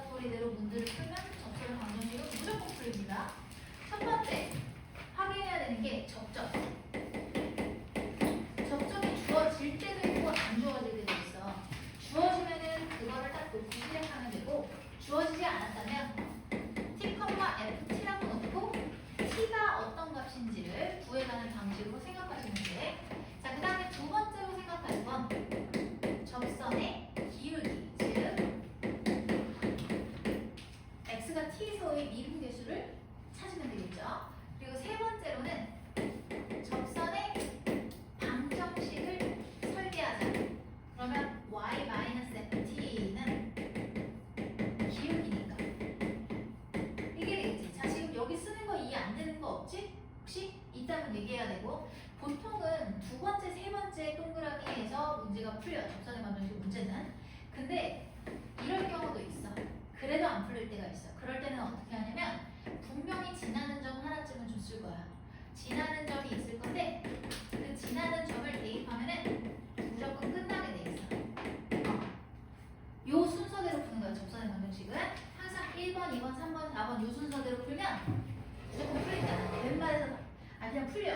카테고리대로 문제를 풀면 접선의 방정식은 무조건 풀립니다. 첫 번째, 확인해야 되는 게 접점. 접점이 주어질 때도 있고 안 주어질 때도 있어. 주어지면은 그거를 딱 놓고 시작하면 되고, 주어지지 않았다면 t, ft라고 놓고 t가 어떤 값인지를 구해가는 방식으로 생각하시면 돼. 자, 그 다음에 두 번째로 생각할 건 접선의 기울기, 즉 x가 t에서의 미분 계수를 찾으면 되겠죠. 그리고 세 번째로는 접선의 방정식을 설계하자. 그러면 y-ft는 기울기니까 이게 되겠지. 자, 지금 여기 쓰는 거 이해 안 되는 거 없지? 혹시 있다면 얘기해야 되고, 보통은 두 번째, 세 번째 동그라미에서 문제가 풀려요. 접선의 방정식 문제는. 근데 이럴 경우도 있어. 그래도 안 풀릴 때가 있어. 그럴 때는 어떻게 하냐면 분명히 지나는 점 하나쯤은 줬을 거야. 지나는 점이 있을 건데 그 지나는 점을 대입하면은 무조건 끝나게 돼 있어. 요 순서대로 푸는 거야. 접선의 방정식은 항상 1번, 2번, 3번, 4번 요 순서대로 풀면 무조건 풀린다. 왼발에서 그냥 풀려.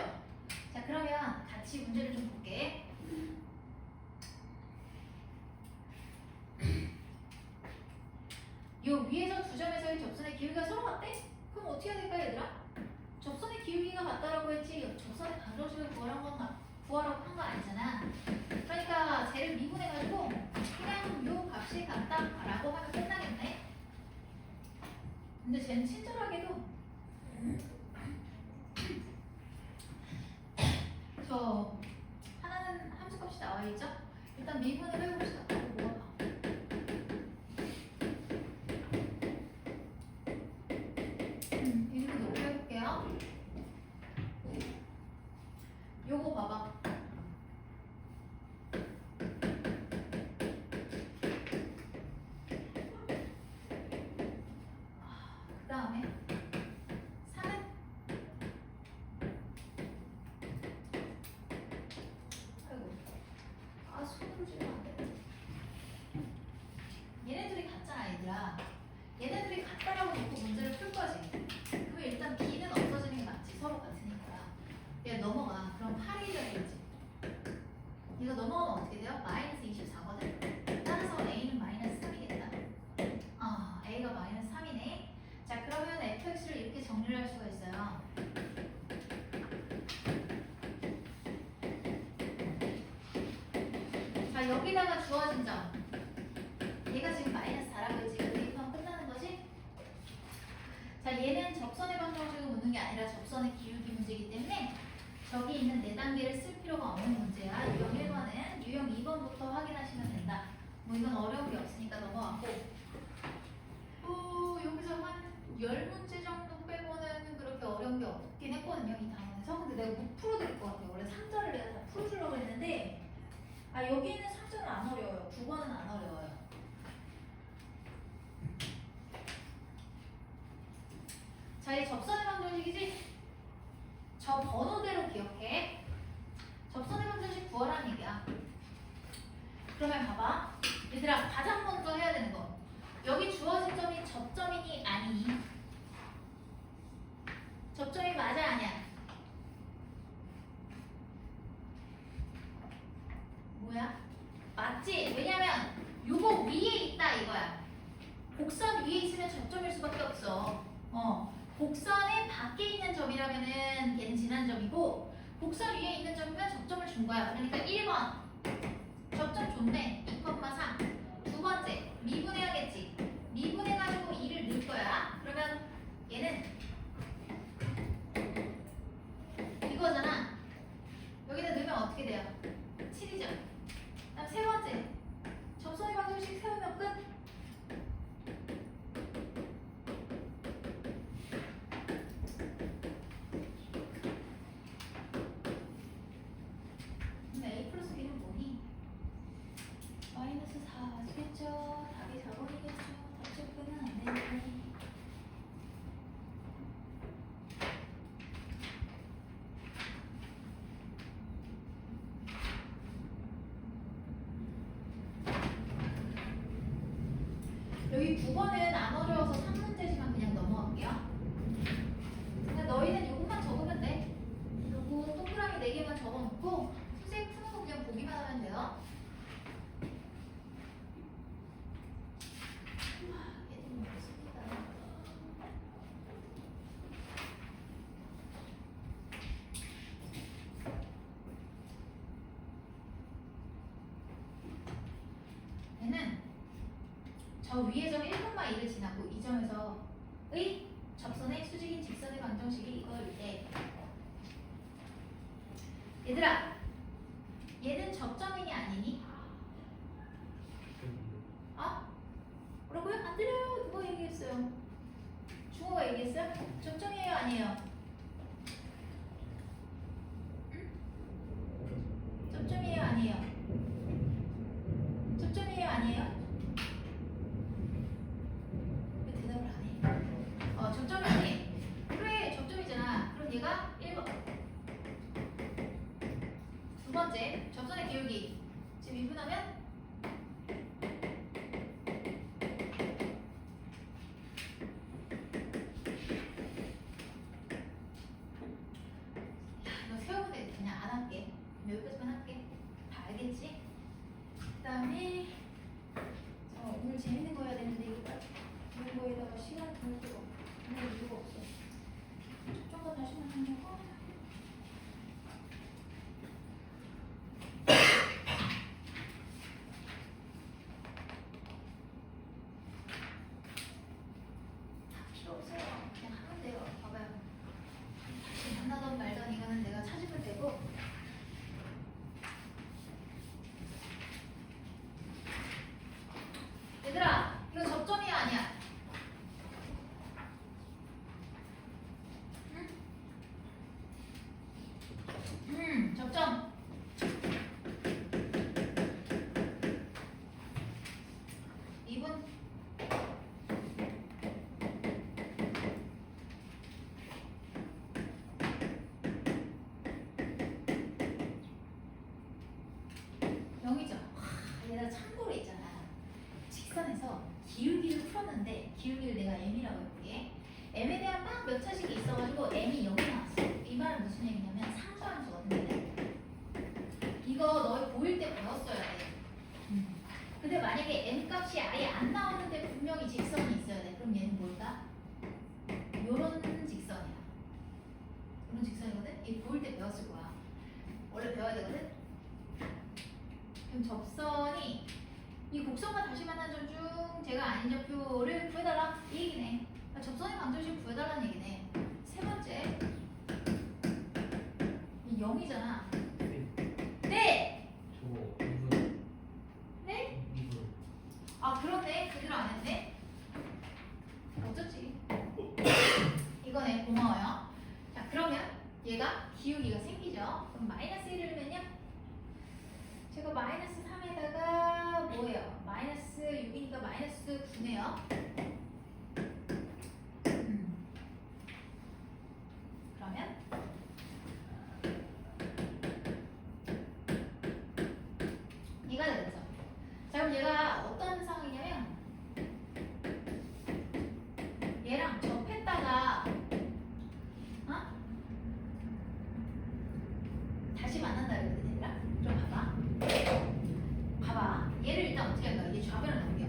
자, 그러면 같이 문제를 좀 볼게. 요 위에서 두 점에서의 접선의 기울기가 서로 같대? 그럼 어떻게 해야 될까, 얘들아? 접선의 기울기가 같다라고 했지 접선의 방정식을 구하라고 한 거 아니잖아. 그러니까 쟤를 미분해가지고 그냥 요 값이 같다라고 하면 끝나겠네. 근데 쟤는 친절하게도 저 하나는 함수값이 나와있죠? 일단 미분을 해봅시다. 뭐가 이렇게 높게 해볼게요. 요거 봐봐. 그 다음에 3은 아이고 손으로 지면 안 돼. 얘네들이 같잖아, 얘들아. 얘네들이 같다라고 놓고 문제를 풀 거지. 그럼 일단 b는 없어지는 게 맞지. 서로 같으니까. 얘 넘어가. 그럼 8이 되겠지. 이거 넘어가면 어떻게 돼요? 마이너스 24거든. 따라서 a는 마이너스 3이겠다. a가 마이너스 3이네. 자, 그러면 fx를 이렇게 정리를 할 수가 있어요. 자, 여기다가 주어진 점. 얘가 지금 마이너스 4라고 했지. 이거 대입하면 끝나는 거지? 자, 얘는 접선의 방정식을 묻는 게 아니라 접선의 기울기 문제이기 때문에 저기 있는 4단계를 쓸 필요가 없는 문제야. 유형 1번은 유형 2번부터 확인하시면 된다. 뭐 이건 어려운 게 없으니까 넘어갔고, 여기서 한 10문제 정도 빼고는 그렇게 어려운 게 없긴 했거든요, 이 단원에서. 근데 내가 못 풀어드릴 것 같아요. 원래 3절을 내가 다 풀어주려고 했는데 여기는 3절은 안 어려워요. 9번은 안 어려워요. 자, 이 접선의 방정식이지? 저 번호대로 기억해. 접선의 방정식 구하라는 얘기야. 그러면 봐봐. 얘들아, 가장 먼저 해야 되는 거. 여기 주어진 점이 접점이니 아니니? 접점이 맞아, 아니야? 뭐야? 맞지? 왜냐면 요거 위에 있다 이거야. 곡선 위에 있으면 접점일 수밖에 없어. 곡선의 밖에 있는 점이라면은 걔는 지난 점이고, 곡선 위에 있는 점이면 접점을 준 거야. 그러니까 1번 접점 줬네. 2,3. 두 번째 미분해야겠지. 미분해가지고 2를 넣을 거야. 그러면 얘는 이거잖아. 여기다 넣으면 어떻게 돼요? 7이죠. 그다음 세 번째 접선의 방정식 세우면 끝. A 플러스 B는 뭐니? 마이너스 4 맞겠죠? 답이 4번이 2번은 안 어려워서 3문제지만 그냥 넘어갈게요. 그러니까 너희는 이것만 적으면 돼. 그리고 동그라미 4개만 적어놓고 선생님 푸는 거 그냥 보기만 하면 돼요. 얘는 없습니다. 얘는 저 위에 점 1,2를 지나고 이 점에서의 접선의 수직인 직선의 방정식이 이거일 때 얘들아 얘는 접점이니 아니니? 어? 뭐라고요? 안 들려요. 누가 얘기했어요? 중호가 얘기했어요? 접점이에요 아니에요? 응? 접점이에요 아니에요? 접점이에요 아니에요? 왜 대답을 안 해? 접점이니? 그래 접점이잖아. 그럼 얘가 1번 두 번째 접선의 기울기 지금 미분하면 이거 세우면 돼. 그냥 안 할게. 여기까지만 할게. 다 알겠지? 그 다음에 오늘 재밌는 거 해야 되는데 이거 이런 거에다가 시간 보낼 수가 없어. 보낼 이유가 없어. 조금 다시만 하려고. 필요 없어요. 그냥 하면 돼요. 봐봐요. 다시 만나던 말던 이거는 내가 찾으면 되고. 얘들아, 이거 접점이야 아니야? 응? 접점. 이분 영이죠. 얘가 참고로 있잖아. 직선에서 기울기를 풀었는데 기울기를 내가 m이라고 해볼게. m에 대한 막 몇 차식이 있어가지고 m이 0이 나왔어. 이 말은 무슨 얘기냐면 상수함수거든요. 이거 너희 보일 때 배웠어야 돼. 근데 만약에 m 값이 아예 안 나오는데 분명히 직선이 있어야 돼. 그럼 얘는 뭘까? 요런 직선이야. 요런 직선이거든? 이 보일 때 배웠을 거야. 원래 배워야 되거든? 그럼 접선이 이 곡선과 다시 만난 점 중 제가 아닌 좌표를 구해달라 이 얘기네. 그러니까 접선의 방정식 구해달라는 얘기네. 세 번째 이 0이잖아. 네! 저거 2분. 네? 2분. 아 그러네. 그대로 안 했네. 어쩌지? 이거네. 고마워요. 자 그러면 얘가 기울기가 생기죠. 그럼 마이너스 1을 넣으면요. 제가 마이너스 3에다가 뭐예요? 마이너스 6이니까 마이너스 9네요. 그러면 얘가 되죠. 자 그럼 얘가 어떤 상황이냐면 얘랑 접했다가 다시 만난다 그러거든 얘들아. 그럼 봐봐. 얘를 일단 어떻게 할까? 얘 좌변을 넘겨.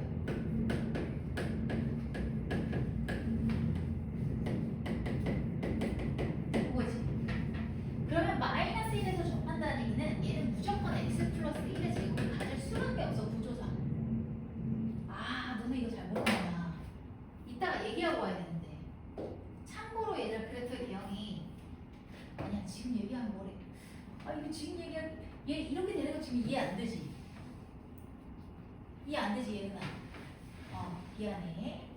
그거지. 그러면 마이너스 1에서 접한다는 얘기는 얘는 무조건 x 플러스 1의 제곱을 가질 수밖에 없어. 구조상. 아 너는 이거 잘 모르는구나. 이따가 얘기하고 와야 되는데. 참고로 얘들아 그래프의 대형이 아니야 지금 얘기하면 뭐래. 아 이거 지금 얘기한 얘 이렇게 되는 거 지금 이해 안 되지? 이해 안 되지 얘가. 미안해.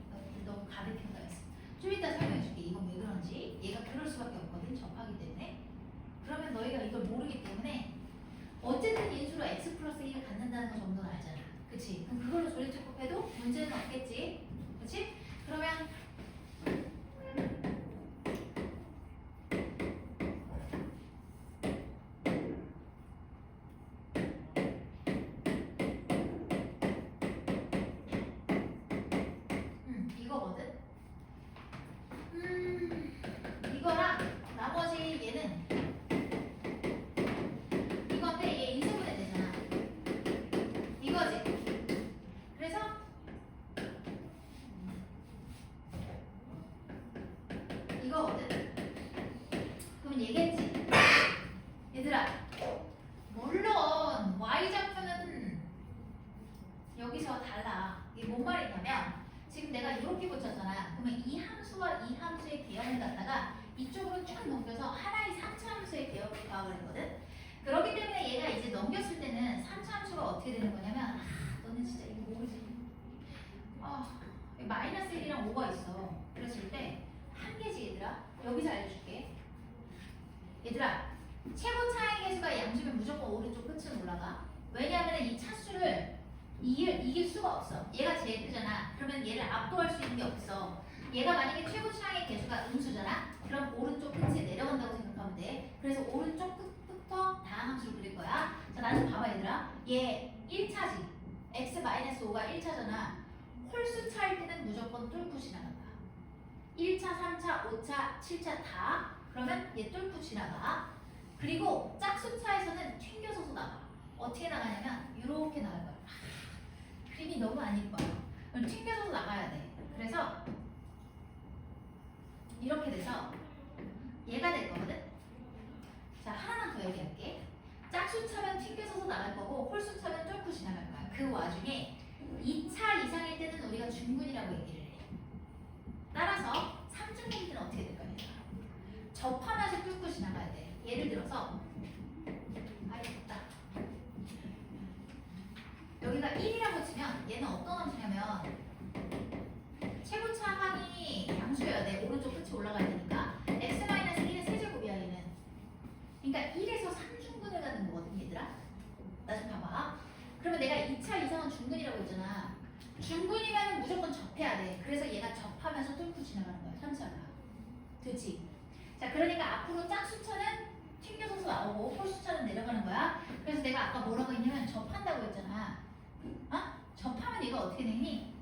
너무 가득 평가했어. 좀 이따 설명해 줄게. 이건 왜 그런지. 얘가 그럴 수밖에 없거든. 접하기 때문에. 그러면 너희가 이걸 모르기 때문에 어쨌든 인수로 x 플러스 1을 갖는다는 거 정도는 알잖아. 그치? 그럼 그걸로 조립적법해도 문제는 없겠지. 그치? 그러면 이거거든. 그럼 얘기했지. 얘들아, 물론 y좌표는 여기서 달라. 이게 뭔 말이냐면 지금 내가 이렇게 붙였잖아. 그러면 이 함수와 이 함수의 개형을 갖다가 이쪽으로 쭉 넘겨서 하나의 3차 함수의 개형을 가을 했거든. 그렇기 때문에 얘가 이제 넘겼을 때는 3차 함수가 어떻게 되는 거냐면 너는 진짜 이거 모르지. 마이너스 1이랑 5가 있어. 그랬을 때 한 개지 얘들아. 여기서 알려줄게. 얘들아, 최고 차의 개수가 양수면 무조건 오른쪽 끝은 올라가. 왜냐하면 이 차수를 이길 수가 없어. 얘가 제일 크잖아. 그러면 얘를 압도할 수 있는 게 없어. 얘가 만약에 최고 차의 개수가 음수잖아. 그럼 오른쪽 끝에 내려간다고 생각하면 돼. 그래서 오른쪽 끝부터 다음 함수를 그릴 거야. 자, 나 좀 봐봐 얘들아. 얘 1차지. x-5가 1차잖아. 홀수 차일 때는 무조건 뚫고 지나간다. 1차, 3차, 5차, 7차 다. 그러면 얘 뚫고 지나가. 그리고 짝수차에서는 튕겨서서 나가. 어떻게 나가냐면 이렇게 나갈 거야. 그림이 너무 안 이뻐요. 그럼 튕겨서 나가야 돼. 그래서 이렇게 돼서 얘가 될 거거든. 자, 하나만 더 얘기할게. 짝수차면 튕겨서서 나갈 거고 홀수차면 뚫고 지나갈 거야. 그 와중에 2차 이상일 때는 우리가 중군이라고 얘기를 해. 따라서 3중일 때는 어떻게 될 거야? 접하면서 뚫고 지나가야 돼. 예를 들어서 됐다. 여기가 1이라고 치면 얘는 어떤 함수냐면 최고차 항이 양수여야 돼. 오른쪽 끝이 올라가야 되니까 x-1의 세제곱이야 얘는. 그러니까 1에서 3중근을 가는 거거든 얘들아. 나 좀 봐봐. 그러면 내가 2차 이상은 중근이라고 했잖아. 중근이면 무조건 접해야 돼. 그래서 얘가 접하면서 뚫고 지나가는 거야. 3차가. 그치? 자, 그러니까 앞으로 짝수차는 튕겨서서 나오고 홀수차는 내려가는 거야. 그래서 내가 아까 뭐라고 했냐면 접한다고 했잖아. 접하면 얘가 어떻게 되니?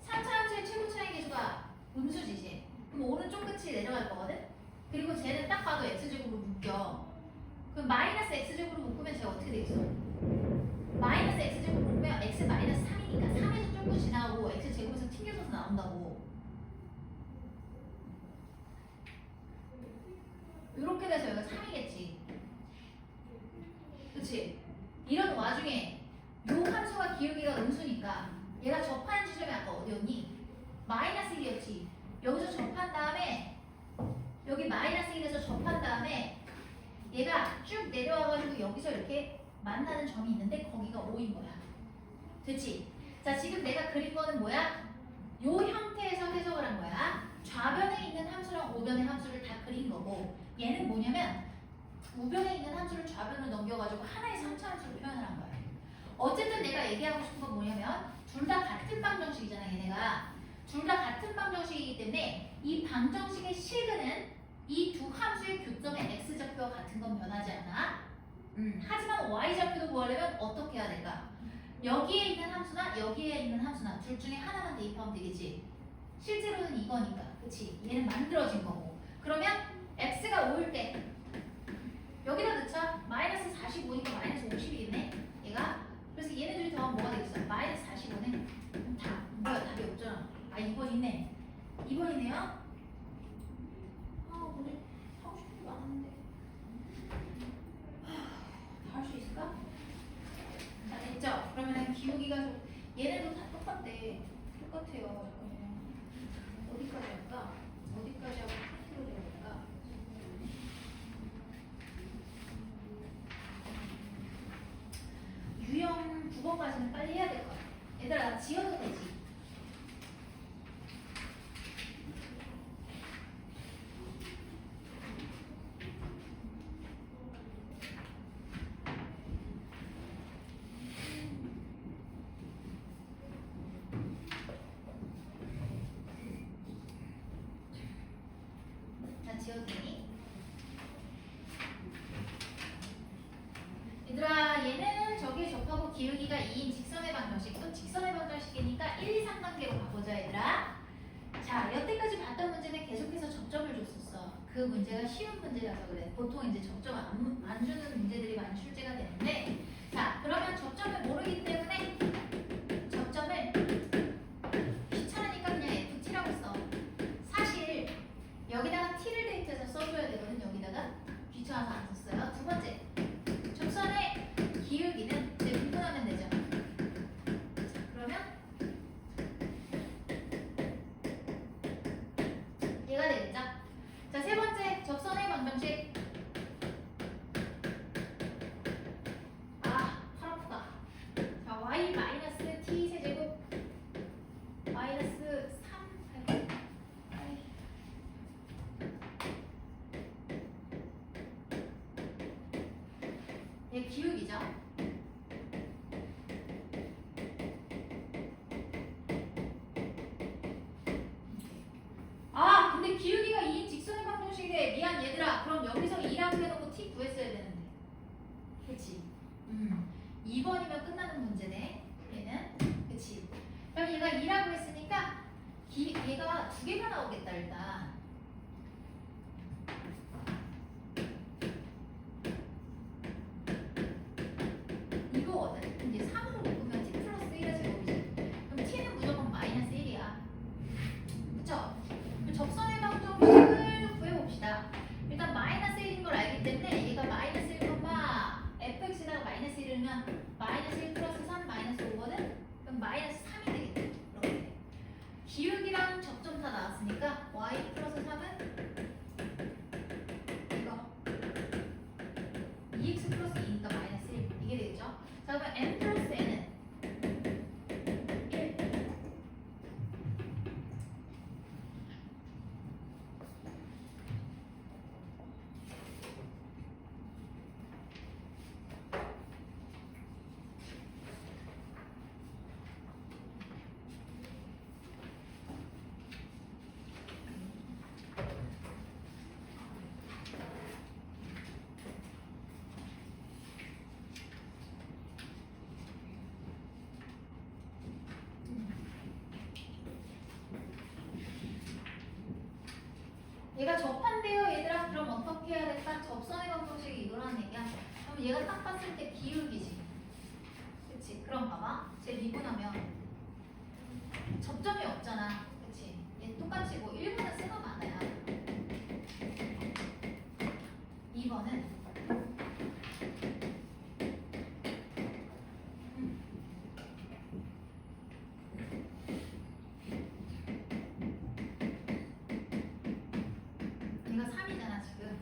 3차 함수의 최고차의 개수가 음수지 이제. 그럼 오른쪽 끝이 내려갈 거거든? 그리고 쟤는 딱 봐도 x제곱으로 묶여. 그럼 마이너스 x제곱으로 묶으면 쟤가 어떻게 되겠어? 마이너스 x제곱으로 묶으면 x 마이너스 3이니까 3에서 뚫고 지나가고 x제곱에서 튕겨서서 나온다고. 이렇게 돼서 여기가 3이겠지. 그치? 이런 와중에 요 함수와 기울기가 음수니까 얘가 접하는 지점이 아까 어디였니? 마이너스 1이었지. 여기서 접한 다음에 여기 마이너스 1에서 접한 다음에 얘가 쭉 내려와가지고 여기서 이렇게 만나는 점이 있는데 거기가 5인 거야. 됐지? 자, 지금 내가 그린 거는 뭐야? 요 형태에서 해석을 한 거야. 좌변에 있는 함수랑 우변의 함수를 다 그린 거고 얘는 뭐냐면 우변에 있는 함수를 좌변으로 넘겨가지고 하나의 3차 함수를 표현을 한 거야. 어쨌든 내가 얘기하고 싶은 건 뭐냐면 둘 다 같은 방정식이잖아 얘네가. 둘 다 같은 방정식이기 때문에 이 방정식의 실근은 이 두 함수의 교점의 x좌표와 같은 건 변하지 않아. 하지만 y좌표도 구하려면 어떻게 해야 될까? 여기에 있는 함수나 여기에 있는 함수나 둘 중에 하나만 대입하면 되겠지. 실제로는 이거니까. 그치? 얘는 만들어진 거고. 그러면 x가 5일 때 여기다 넣자. 마이너스 45니까 마이너스 50이겠네 얘가. 그래서 얘네들이 더하면 뭐가 되겠어? 마이너스 45네. 다 뭐야? 답이 없잖아. 2번 있네. 2번이네요. 오늘 하고 싶은 거 많은데 다 할 수 있을까? 자, 됐죠? 그러면 기울기가 좀 얘네도 다 똑같대. 똑같아요. 잠깐만요. 어디까지 할까? 어디까지 하고 파티로 되어볼까? 유형 9번까지는 빨리 해야 될 거야. 얘들아, 나 지어도 되지? 지어도 되니? 얘들아, 얘는 저기에 접하고 기울기가 2인 직선의 방정식. 또 직선의 방정식이니까 1, 2, 3단계로 가보자 얘들아. 자, 여태까지 봤던 문제는 계속해서 접점을 줬었어. 그 문제가 쉬운 문제라서 그래. 보통 이제 접점 안 주는 문제들이 많이 출제가 되는데, 자, 그러면 접점을 모르기 때문에 접점을 귀찮으니까 그냥 FT라고 써. 사실 여기다가 기울기죠. 아, 근데 기울기가 2인 직선의 방정식에 미안 얘들아. 그럼 여기서 2라고 해놓고 t 구했어야 되는데. 그치? 2번이면 끝나는 문제네. 얘는. 그치? 그럼 얘가 2라고 했으니까 얘가 두 개가 나오겠다 일단. 이거거든. 이제 3으로 묶으면 t 플러스 1의 제곱이지. 그럼 t는 무조건 마이너스 1이야. 그쵸? 그럼 접선의 방정식을 구해봅시다. 일단 마이너스 1인 걸 알기 때문에 얘가 마이너스 1, fx에다가 마이너스 1이면 마이너스 1 플러스 3 마이너스 5거든? 그럼 마이너스 3이 되겠지. 이렇게. 기울기랑 접점 다 나왔으니까 y 플러스 3은 이거 2x 플러스 2니까 마이너스 1 이게 되겠죠? 자 그러면 n 플러스 n은 1. 얘가 접한대요 얘들아. 그럼 어떻게 해야 될까? 접선의 방정식이 이거라는 얘기야. 그럼 얘가 딱 봤을 때 기울기지. 그치? 그럼 봐봐. 쟤 미분하면 접점이 없잖아. 그치? 얘 똑같이 뭐 1번은 쓰가 많아야 2번은 얘가 3이잖아 지금.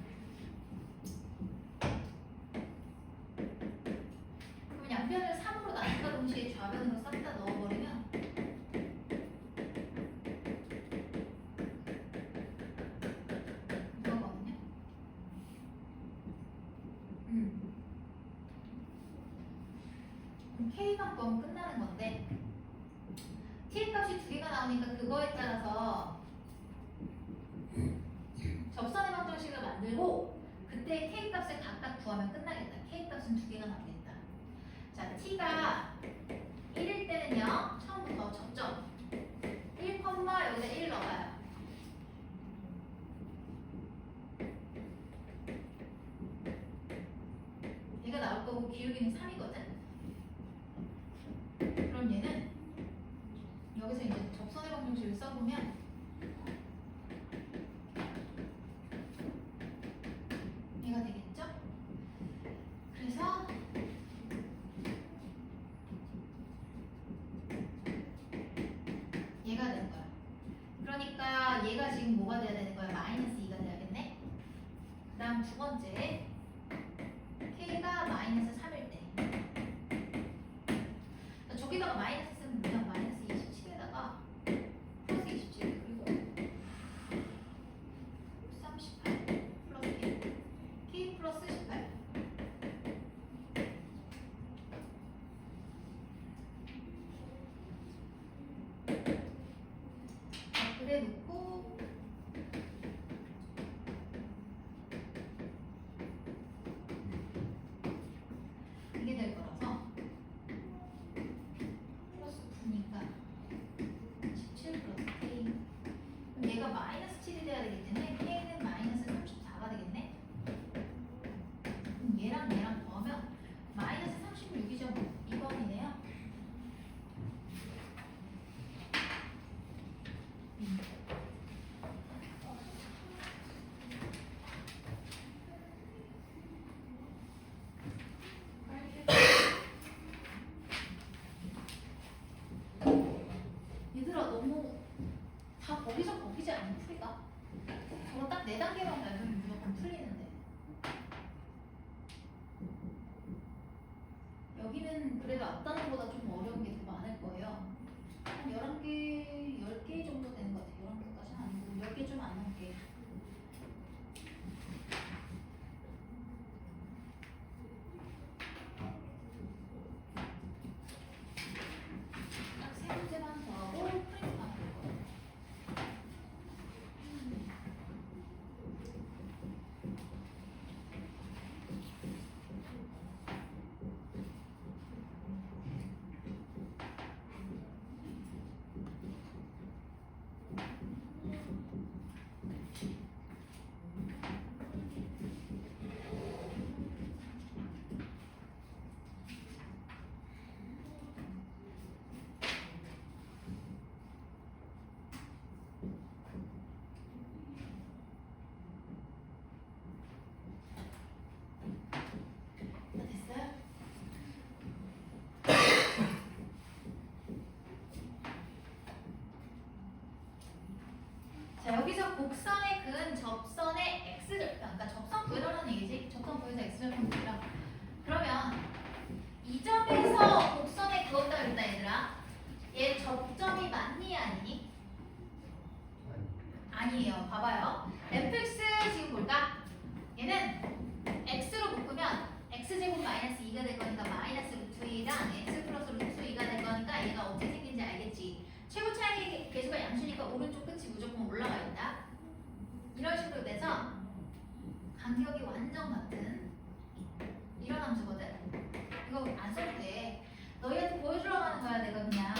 그럼 양변을 3으로 나눈과 동시에 좌변으로 싹 다 넣어버리면 이거거든요. 그럼 K만 구하면 끝나는 건데 T 값이 두 개가 나오니까 그거에 따라서 접선의 방정식을 만들고 그때 K 값을 각각 구하면 끝나겠다. K 값은 두 개가 나오겠다. 자, T가 1일 때는요. 처음부터 접점 1, 여기다 1 넣어봐요. 얘가 나올 거고 기울기는 3이거든. 그럼 얘는 여기서 이제 접선의 방정식을 써보면 얘가 되겠죠? 그래서 얘가 되는 거야. 그러니까 얘가 지금 뭐가 돼야 되는 거야? 마이너스 2가 돼야겠네. 그 다음 두 번째 K가 마이너스 3일 때 저기다가 마이너스 쓰면 그냥 마이너스 27에다가 플러스 27 그리고 38 플러스 K 플러스 18 그래 놓고 이게 될 거라서 플러스 9니까 17 플러스 K. 그럼 얘가 마이너스 7이 돼야 되기 때문에 K는 마이너스 34가 되겠네. 그럼 얘랑 더하면 마이너스 36이죠. 2번이네요. 얘들아 너무 다 거기서 거기지 않니 풀이가? 저거 딱 4단계만 밟으면 무조건 풀리는데 여기는 그래도 앞단계보다 좀 어려운 게 더 많을 거예요. 한 11개, 10개 정도 되는 것 같아요. 11개까지는 아니고 10개 좀 안 넘게. 자, 여기서 곡선의 근 접선의 x절, 그러니까 접선 구해달라는 얘기지. 접선 구해서 x절편 구해라. 그러면 이 점에서 곡선에 그었다 그랬다 얘들아. 얘 접점이 맞니 아니니? 아니에요. 봐봐요. fx 지금 볼까? 얘는 x로 묶으면 x제곱 마이너스 2가 될 거니까 마이너스 루트 2랑 x 플러스 루트 2가 될 거니까 얘가 어떻게 생긴지 알겠지? 최고 차이 계수가 양수니까 오른쪽 끝이 무조건 올라가 있다. 이런 식으로 돼서 간격이 완전 같은 이런 함수거든. 이거 안 써도 돼. 너희한테 보여주려고 하는 거야 내가 그냥.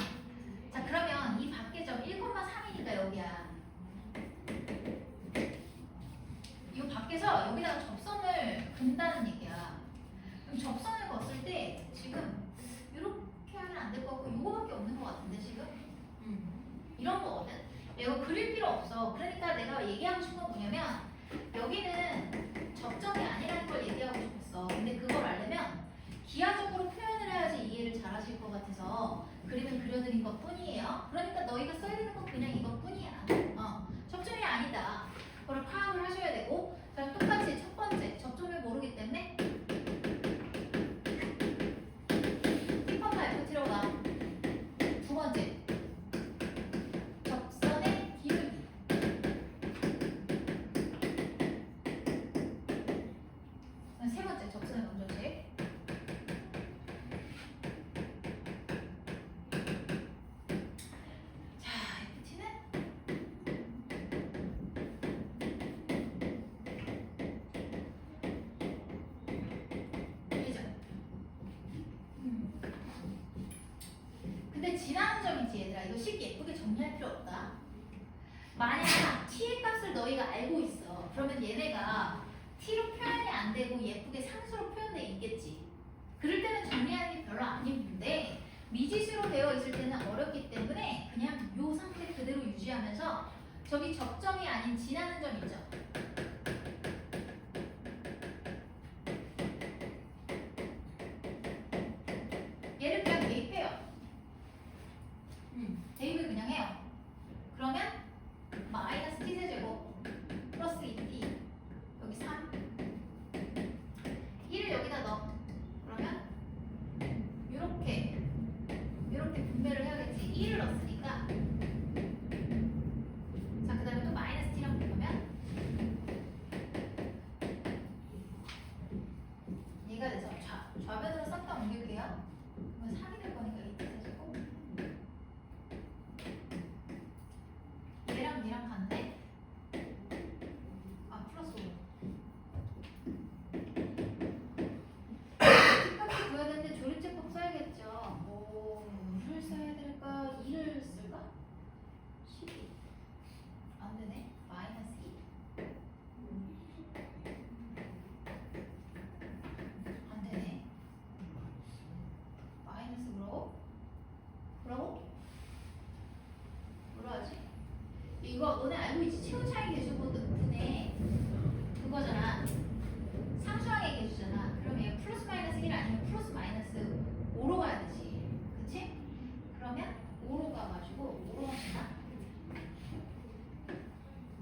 자 그러면 이 밖에 점 1,3이니까 여기야. 이거 밖에서 여기다가 접선을 근다는 얘기야. 그럼 접선을 걷을 때 지금 이렇게 하면 안 될 것 같고 이거밖에 없는 것 같은데 지금? 이런 거거든. 이거 그릴 필요 없어. 그러니까 내가 얘기하고 싶은 건 뭐냐면 여기는 접점이 아니라는 걸 얘기하고 싶었어. 근데 그걸 알려면 기하적으로 표현을 해야지 이해를 잘 하실 것 같아서 그림을 그려드린 것 뿐이에요. 그러니까 너희가 써야 되는 건 그냥 이것 뿐이야. 접점이 아니다. 그걸 파악을 하셔야 되고, 자, 똑같이 첫 번째 접점을 모르기 때문에 T컴마 FT로 가. 두 번째 접선의 기울기. 세 번째 접선의 먼저 제. 자, FT는 근데 지나는 점이지 얘들아. 이거 쉽게 예쁘게 정리할 필요 없다. 만약 t의 값을 너희가 알고 있어. 그러면 얘네가 t로 표현이 안 되고 예쁘게 상수로 표현돼 있겠지. 그럴 때는 정리하는 게 별로 안 힘든데 미지수로 되어 있을 때는 어렵기 때문에 그냥 요 상태 그대로 유지하면서 저기 접점이 아닌 지나는 점 있죠. 얘를 그냥 대입해요. 대입을 그냥 해요. 그러면 마이너스 t세제곱 플러스 2t 여기 3 1을 여기다 넣어. 그러면 이렇게 분배를 해야겠지. 1을 넣었으니까. 자, 그 다음에 또 마이너스 t랑 붙으면 얘가 돼서 좌변으로 싹 다 옮길게요. 이건 3이 될 거니까 2t세제곱 얘랑 얘랑 반대. 아 플러스 5. 값을 구해야 되는데 조립제법 써야겠죠. 뭐를 써야 될까? 2를 쓸까? 12. 안 되네. 마이너스 2. 안 되네. 마이너스 뭐라고? 뭐라 하지? 이거 너네 알고 있지? 최고 차이 계수분의 그거잖아. 상수항의 계수잖아. 그럼 얘 플러스 마이너스 1 아니면 플러스 마이너스 5로 가야 되지. 그치? 그러면 5로 가가지고 5로 하잖아.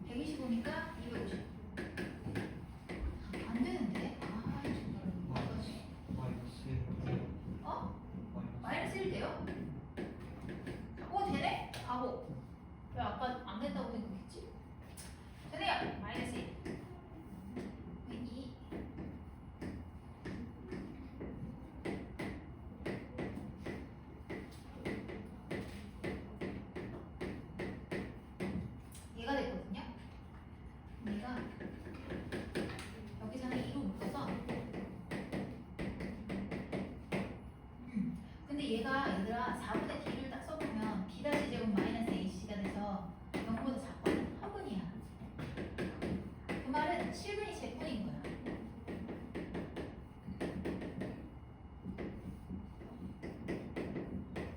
125니까 250. 안 되는데? 아, 정말 어떡하지? 어? 마이너스 1 돼요? 되네? 바보. 왜 아까 안 된다고 생각했지? 되네요. 마이너스 1. 2. 얘가 됐거든요. 얘가 여기서는 2로 묶어서 근데 얘가 얘들아 4분의 d를 딱 써보면 b 다시 제곱 마이너스 ac가 돼서 0보다 작거든. 허분이야. 그 말은 7분이 제분인 거야.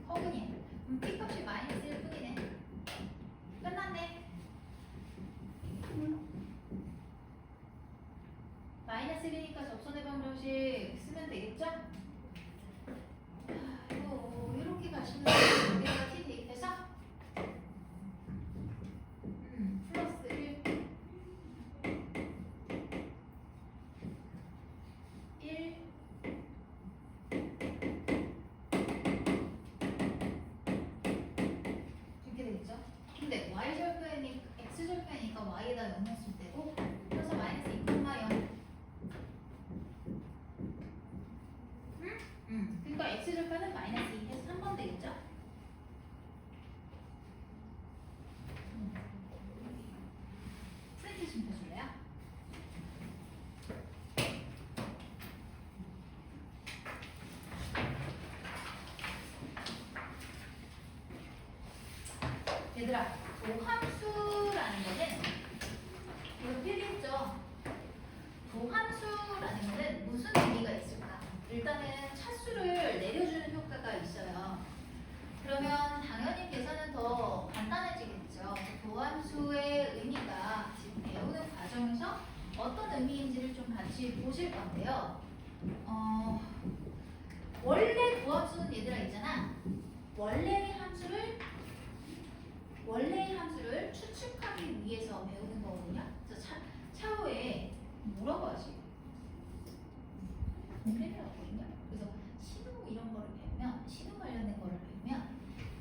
허분이야. 그럼 t값이 마이너스 1분이네. 끝났네. 마이너스 1이니까 접선의 방정식 쓰면 되겠죠? 이거 이렇게 가시면 여기다가 t 대입해서 플러스 X절편이니까 Y에다 0 넣었을 때고 그래서 마이너스 2,0 그러니까 X절편은 마이너스 2에서 3번 되겠죠? 프린트 좀 해줄래요? 얘들아, 도함수라는 거는 이거 필기했죠? 도함수라는 거는 무슨 의미가 있을까? 일단은 차수를 내려주는 효과가 있어요. 그러면 당연히 계산은 더 간단해지겠죠. 도함수의 의미가 지금 배우는 과정에서 어떤 의미인지를 좀 같이 보실 건데요. 원래 도함수는 얘들아 있잖아. 원래의 함수를 추측하기 위해서 배우는 거거든요. 그래서 차후에 뭐라고 하지? 공개라고 하거든요. 그래서 신호 이런 거를 배우면, 신호 관련된 거를 배우면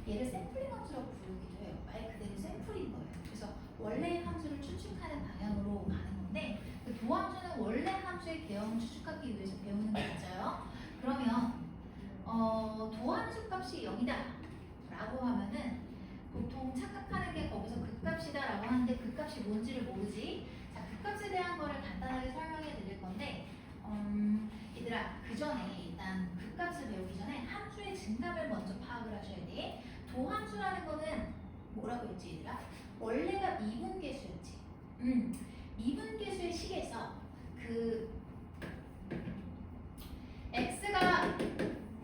얘를 샘플링 함수라고 부르기도 해요. 말 그대로 샘플인 거예요. 그래서 원래의 함수를 추측하는 방향으로 가는 건데 그 도함수는 원래 함수의 개형을 추측하기 위해서 배우는 거 맞아요. 그러면 도함수 값이 0이다 라고 하면은 보통 착각하는 게 거기서 극값이다 라고 하는데 극값이 뭔지를 모르지. 자, 극값에 대한 거를 간단하게 설명해 드릴 건데 얘들아, 그 전에 일단 극값을 배우기 전에 함수의 증감을 먼저 파악을 하셔야 돼. 도함수라는 거는 뭐라고 했지 얘들아? 원래가 미분계수였지. 미분계수의 식에서 그 x가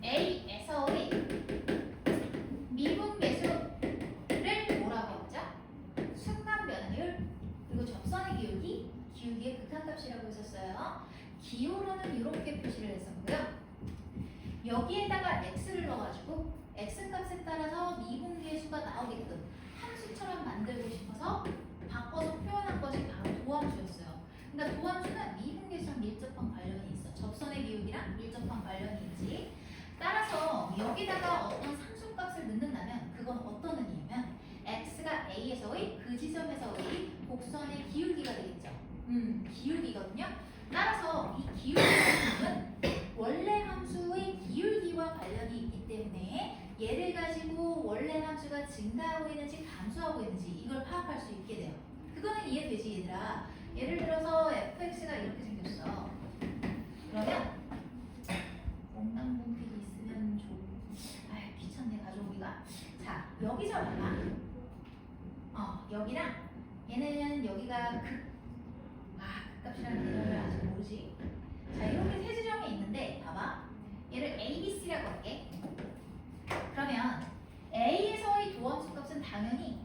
a에서의 미분계수를 뭐라고 했죠? 순간 변화율 그리고 접선의 기울기의 극한값이라고 했었어요. 기호로는 이렇게 표시를 했었고요. 여기에다가 x를 넣어가지고 x값에 따라서 미분계수가 나오게끔 함수처럼 만들고 싶어서 바꿔서 표현한 것이 바로 도함수였어요. 그러니까 도함수는 미분계수랑 밀접한 관련이 있어. 접선의 기울기랑 밀접한 관련이 있지. 따라서 여기다가 어떤 상수값을 넣는다면 그건 어떤 의미냐면 x가 a에서의 그 지점에서의 곡선의 기울기가 되겠죠. 기울기거든요. 따라서 이 기울기는 원래 함수의 기울기와 관련이 있기 때문에 얘를 가지고 원래 함수가 증가하고 있는지 감소하고 있는지 이걸 파악할 수 있게 돼요. 그거는 이해되지 얘들아? 예를 들어서 fx가 이렇게 생겼어. 그러면 원당분필이 있으면 아유 귀찮네 가져오기가. 자, 여기서 봐봐. 여기랑 얘는 여기가 극값이라는 개념을 아직 모르지. 자, 이렇게 세 지점이 있는데 봐봐. 얘를 A, B, C라고 할게. 그러면 A에서의 도함수 값은 당연히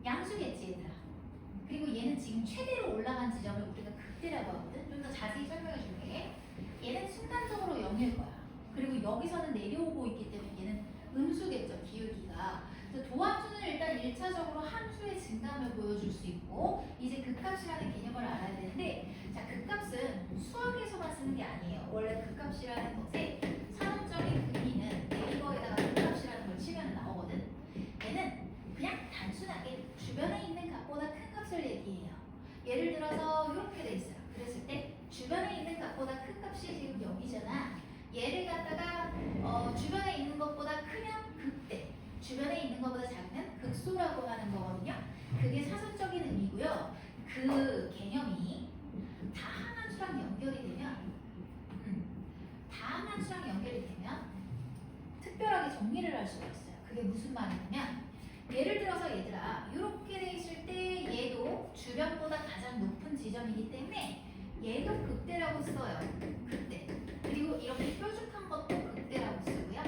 양수겠지 얘들아. 그리고 얘는 지금 최대로 올라간 지점을 우리가 극대라고 하거든. 좀 더 자세히 설명해 줄게. 얘는 순간적으로 0일 거야. 그리고 여기서는 내려오고 있기 때문에 얘는 음수겠죠, 기울기가. 그래서 도함수는 일단 1차적으로 함수의 증감을 보여줄 수 있고 이제 극값이라는 개념을 알아야 되는데, 자, 극값은 수학에서만 쓰는 게 아니에요. 원래 극값이라는 것의 산업적인 의미는 네이버에다가 극값이라는 걸 치면 나오거든. 얘는 그냥 단순하게 주변에 있는 값보다 큰 값을 얘기해요. 예를 들어서 이렇게 돼 있어요. 그랬을 때 주변에 있는 값보다 큰 값이 지금 0이잖아. 얘를 갖다가 주변에 있는 것보다 크면 극대, 주변에 있는 것보다 작으면 극소라고 하는 거거든요. 그게 사전적인 의미고요. 그 개념이 다항함수랑 연결이 되면 특별하게 정리를 할 수가 있어요. 그게 무슨 말이냐면 예를 들어서 얘들아 이렇게 돼 있을 때 얘도 주변보다 가장 높은 지점이기 때문에 얘도 극대라고 써요. 극대. 그리고 이렇게 뾰족한 것도 극대라고 쓰고요.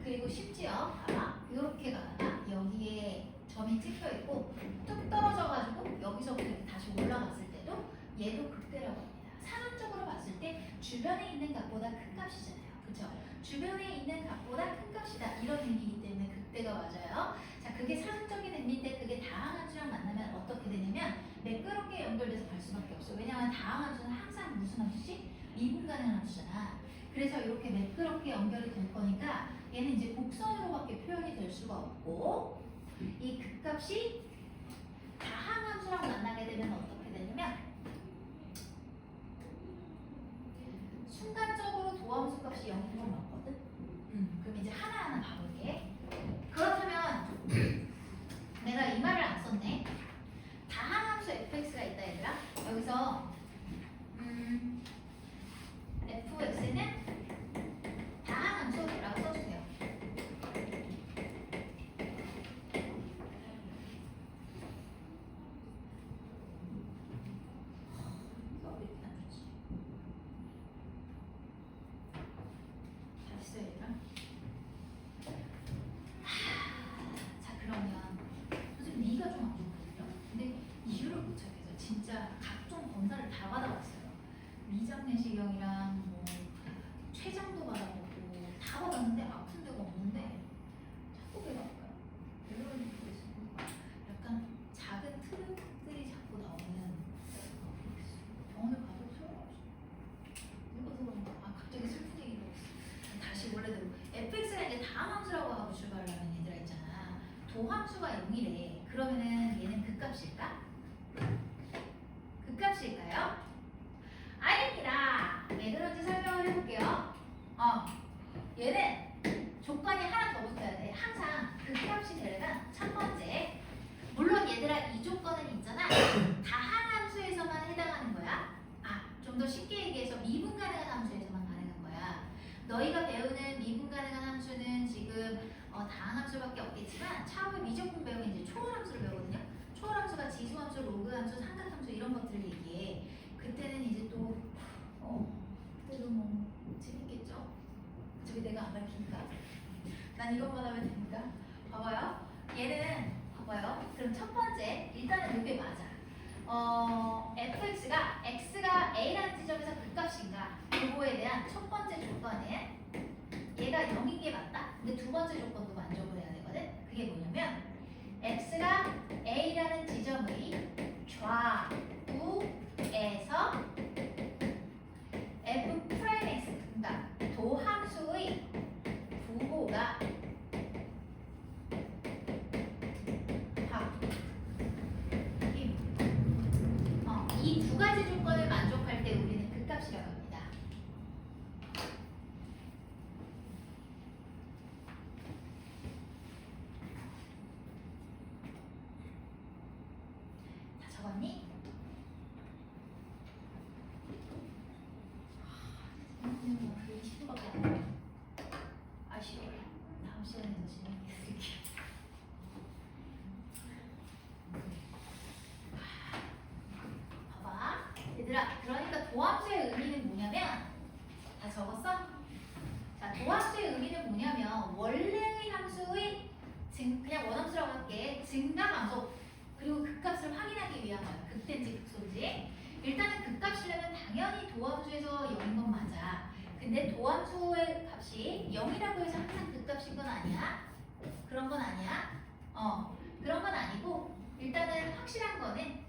그리고 심지어 봐봐. 이렇게 가다가 여기에 점이 찍혀 있고 뚝 떨어져가지고 여기서부터 다시 올라갔을 때도 얘도 극대라고 합니다. 사전적으로 봤을 때 주변에 있는 값보다 큰 값이잖아요. 그쵸? 주변에 있는 값보다 큰 값이다. 이런 의미이기 때문에 극대가 맞아요. 자, 그게 사전적인 의미인데 그게 다항함수랑 만나면 어떻게 되냐면 매끄럽게 연결돼서 갈 수밖에 없어요. 왜냐하면 다항함수는 항상 무슨 함수지? 미분 가능한 함수잖아. 그래서 이렇게 매끄럽게 연결이 될 거니까 얘는 이제 곡선으로밖에 표현이 될 수가 없고 이 극값이 다항함수랑 값이 0인 건 맞거든? 그럼 이제 하나하나 봐볼게. 그렇다면 내가 이 말을 안 썼네. 다항함수 fx가 있다 얘들아. 여기서 fx는 다항함수라고 써주세요. 이거 왜 이렇게 안 좋지? 다시 써야 되나? 자 그러면 선생님 네가 좀 안 좋거든요. 근데 이유를 못 찾겠어. 진짜 각종 검사를 다 받아봤어요. 미장 내시경이랑 뭐 췌장도 받아보고 다 받았는데 아픈 데가 없는데 자꾸 배가 아파요. 왜 그런지 모르겠어요. 약간 작은 트름들이 자꾸 나오는 병원을 가도 소용없어. 늙어서 그런가? 아 갑자기 슬픈 얘기가 없어. 다시 원래대로 fx가 이제 다함함수라고 하고 출발하는 얘들아 있잖아. 도함수가 0이래. 그러면은 얘는 극값일까? 극값일까요? 아닙니다. 왜 그런지 설명을 해볼게요. 얘는 조건이 하나 더 붙어야 돼. 항상 극값이 되려면 첫 번째, 물론 얘들아 이 조건은 있잖아. 다항함수에서만 해당하는 거야. 좀 더 쉽게 얘기해서 미분 가능한 함수에서만 가능한 거야. 너희가 배우는 미분 가능한 함수는 지금 다항함수밖에 없겠지만 차후에 미적분 배우면 이제 초월함수를 배우거든요. 초월함수가 지수함수, 로그함수, 삼각함수 이런 것들을 얘기해. 그때는 이제 또 그때도 뭐 재밌겠죠? 저기 내가 안 밝히니까 난 이것만 하면 되니까. 봐봐요. 얘는 봐봐요. 그럼 첫 번째 일단은 이게 맞아. fx가 x가 a라는 지점에서 극값인가 그거에 대한 첫 번째 조건은 얘가 0인 게 맞다. 근데 두 번째 조건도 만족을 해야 되거든. 그게 뭐냐면 x가 a라는 지점의 좌우에서 f 프라임 x 그러니까 도함수의 부호가 이 두 가지 조건을 만족할 때 우리는 극값이라고 합니다. 다 적었니? 그게 20분밖에 안 돼. 아쉬워요. 다음 시간에 더 진행해드릴게요. 봐봐. 얘들아, 그러니까 도함수의 의미는 뭐냐면 다 적었어? 자, 도함수의 의미는 뭐냐면 원래의 함수의 그냥 원함수라고 할게. 증가함수 그리고 극값을 확인하기 위한 거야. 극대인지 극소인지. 일단은 극값이려면 당연히 도함수에서 0인 건 맞아. 근데 도함수의 값이 0이라고 해서 항상 극값인 건 아니야. 그런 건 아니야. 그런 건 아니고 일단은 확실한 거는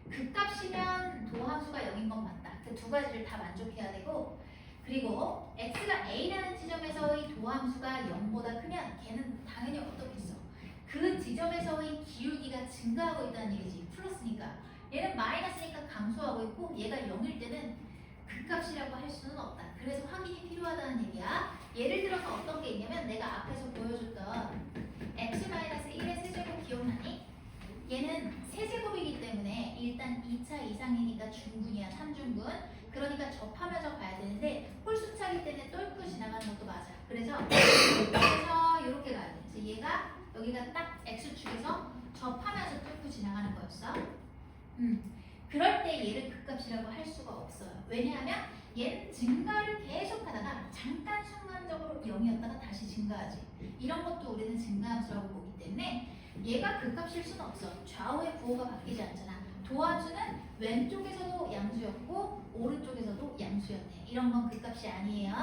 극값이면 도함수가 0인 건 맞다. 그 두 가지를 다 만족해야 되고 그리고 x가 a라는 지점에서의 도함수가 0보다 크면 걔는 당연히 어떻겠어? 그 지점에서의 기울기가 증가하고 있다는 얘기지. 플러스니까. 얘는 마이너스니까 감소하고 있고 얘가 0일 때는 극값이라고 할 수는 없다. 그래서 확인이 필요하다는 얘기야. 예를 들어서 어떤 게 있냐면 내가 앞에서 보여줬던 x-1의 세제곱 기억나니? 얘는 세제곱이기 때문에 일단 2차 이상이니까 중분이야. 3중분. 그러니까 접하면서 봐야 되는데 홀수차기 때문에 뚫고 지나가는 것도 맞아. 그래서 이렇게 가야 돼. 그래서 얘가 여기가 딱 x축에서 접하면서 뚫고 지나가는 거였어. 그럴 때 얘를 극값이라고 할 수가 없어요. 왜냐하면 얘는 증가를 계속 하다가 잠깐 순간적으로 0이었다가 다시 증가하지. 이런 것도 우리는 증가함수라고 보기 때문에 얘가 극값일 수는 없어. 좌우의 부호가 바뀌지 않잖아. 도함수는 왼쪽에서도 양수였고 오른쪽에서도 양수였네. 이런 건 극값이 아니에요.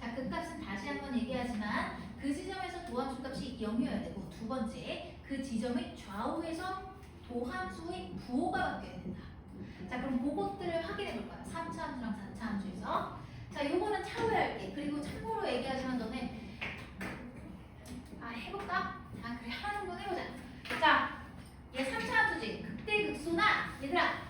자, 극값은 다시 한번 얘기하지만 그 지점에서 도함수 값이 0이어야 되고 두 번째, 그 지점의 좌우에서 도함수의 부호가 바뀌어야 된다. 자, 그럼 그것들을 확인해 볼 거야. 3차 함수랑 4차 함수에서. 자, 요거는 차후에 할게. 그리고 참고로 얘기하지만 너네 해볼까? 자, 그래 하나 정도 해보자. 자, 얘 3차 함수지. 극대극소나 얘들아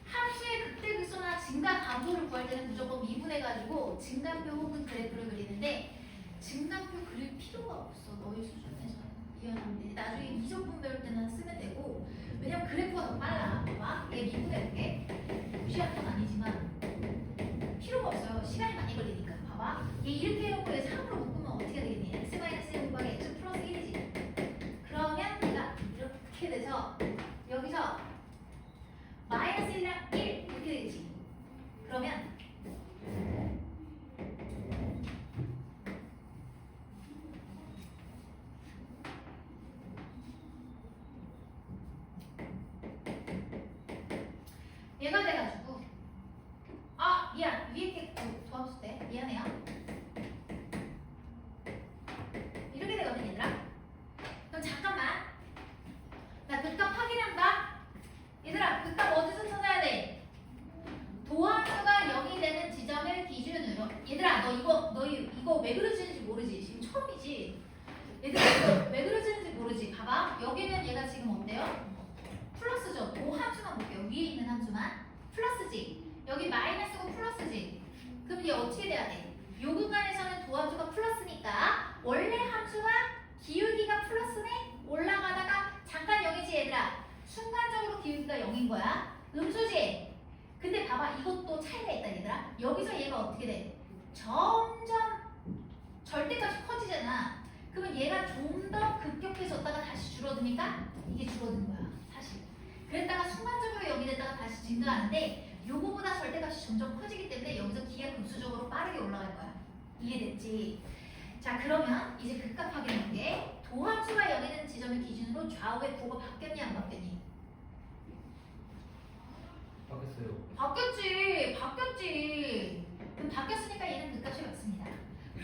함수의 극대극소나 증 증가 감소를 구할 때는 무조건 미분해가지고 증가표 혹은 그래프를 그리는데 증가표 그릴 필요가 없어. 너희 수준에서는. 미안한데 나중에 이적분 배울 때는 쓰면 되고 왜냐면 그래프가 더 빨라. 봐봐. 얘 미분해볼게. 무시할 건 아니지만 필요가 없어요. 시간이 많이 걸리니까. 봐봐. 얘 이렇게 해놓고 얘 3으로 묶으면 어떻게 되겠니? x-1 곱하기 x 플러스 1이지. 그러면 얘가 이렇게 돼서 여기서 마이너스 1이랑 1 이렇게 되겠지. 그러면 얘가 돼가지고 미안 위에 게 도함수 때 미안해요. 이렇게 되거든 얘들아. 그럼 잠깐만 나 극값 확인한다. 얘들아 극값 어디서 찾아야 돼? 도함수가 0이 되는 지점을 기준으로. 얘들아 너 이거 왜 그려지는지 모르지? 지금 처음이지? 얘들아 이거 왜 그려지는지 모르지? 봐봐 여기는 얘가 지금 어때요? 플러스죠. 도함수만 볼게요. 위에 있는 함수만 플러스지. 여기 마이너스고 플러스지. 그럼 얘 어떻게 돼야 돼? 요 구간에서는 도함수가 플러스니까 원래 함수가 기울기가 플러스네? 올라가다가 잠깐 0이지 얘들아. 순간적으로 기울기가 0인 거야. 음수지? 근데 봐봐 이것도 차이가 있다 얘들아. 여기서 얘가 어떻게 돼? 점점 절대값이 커지잖아. 그러면 얘가 좀 더 급격해졌다가 다시 줄어드니까 이게 줄어든 거야 사실. 그랬다가 순간적으로 0이 됐다가 다시 증가하는데 요거보다 절대값이 점점 커지기 때문에 여기서 기하 급수적으로 빠르게 올라갈 거야. 이해됐지? 자 그러면 이제 극값 확인할게. 도함수가 0이 되는 지점을 기준으로 좌우의 부호가 바뀌었니 안 바뀌었니? 바뀌었어요. 바뀌었지. 그럼 바뀌었으니까 얘는 극값이 맞습니다.